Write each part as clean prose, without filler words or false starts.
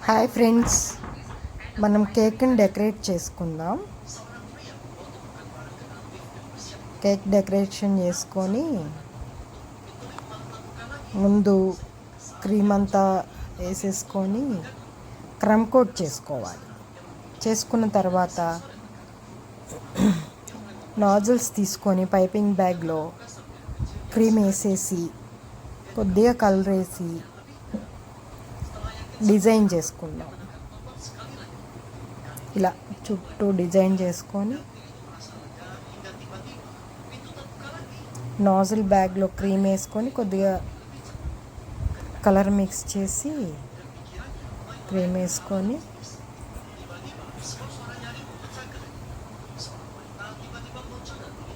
Hi friends, మనం కేక్ని decorate చేసుకుందాం. కేక్ డెకరేషన్ చేసుకొని ముందు క్రీమ్ అంతా వేసేసుకొని క్రమ్ కోట్ చేసుకోవాలి. చేసుకున్న తర్వాత నాజిల్స్ తీసుకొని పైపింగ్ బ్యాగ్లో క్రీమ్ వేసేసి కొద్దిగా కలర్ వేసి డిజైన్ చేసుకుందాం. ఇలా చుట్టూ డిజైన్ చేసుకొని నాజిల్ బ్యాగ్లో క్రీమ్ వేసుకొని కొద్దిగా కలర్ మిక్స్ చేసి క్రీమ్ వేసుకొని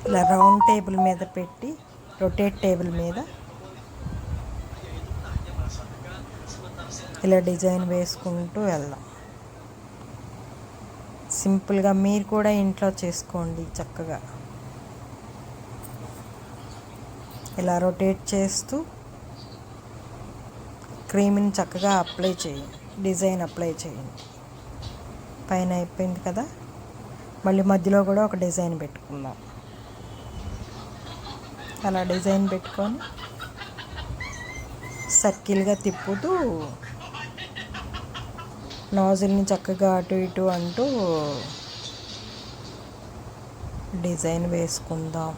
ఇలా రౌండ్ టేబుల్ మీద పెట్టి రొటేట్ టేబుల్ మీద ఇలా డిజైన్ వేసుకుంటూ వెళ్దాం. సింపుల్గా మీరు కూడా ఇంట్లో చేసుకోండి. చక్కగా ఇలా రొటేట్ చేస్తూ క్రీమ్ని చక్కగా అప్లై చేయండి, డిజైన్ అప్లై చేయండి. పైన అయిపోయింది కదా, మళ్ళీ మధ్యలో కూడా ఒక డిజైన్ పెట్టుకుందాం. అలా డిజైన్ పెట్టుకొని సర్కిల్గా తిప్పుతూ నాజిల్ని చక్కగా అటు ఇటు అంటూ డిజైన్ వేసుకుందాం.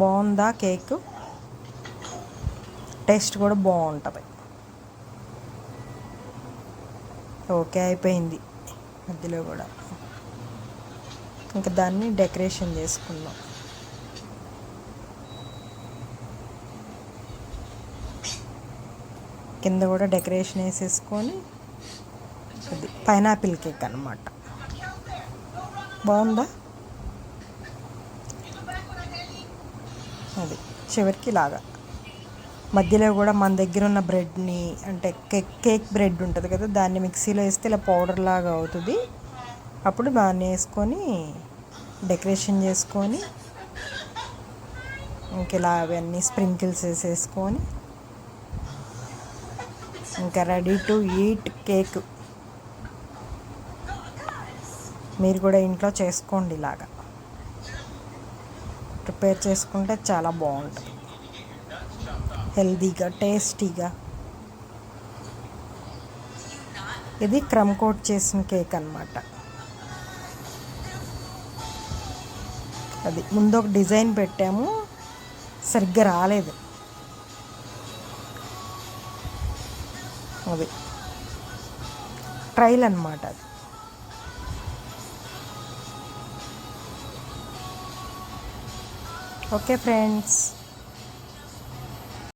బాగుందా కేక్? టేస్ట్ కూడా బాగుంటుంది. ఓకే, అయిపోయింది. మధ్యలో కూడా ఇంకా దాన్ని డెకరేషన్ చేసుకుందాం. కింద కూడా డెకరేషన్ వేసేసుకొని అది పైనాపిల్ కేక్ అన్నమాట. బాగుందా? అది చివరికి లాగా మధ్యలో కూడా మన దగ్గర ఉన్న బ్రెడ్ని, అంటే కేక్ బ్రెడ్ ఉంటుంది కదా, దాన్ని మిక్సీలో వేస్తే ఇలా పౌడర్ లాగా అవుతుంది. అప్పుడు దాన్ని వేసుకొని డెకరేషన్ చేసుకొని ఇంకెలా అవన్నీ స్ప్రింకిల్స్ వేసేసుకొని ఇంకా రెడీ టు ఈట్ కేక్. మీరు కూడా ఇంట్లో చేసుకోండి. ఇలాగా ప్రిపేర్ చేసుకుంటే చాలా బాగుంటుంది, హెల్తీగా, టేస్టీగా. ఇది క్రమ్ కోట్ చేసిన కేక్ అన్నమాట. అది ముందు ఒక డిజైన్ పెట్టాము, సరిగ్గా రాలేదు. అది ట్రైల్ అన్నమాట. అది ఓకే ఫ్రెండ్స్.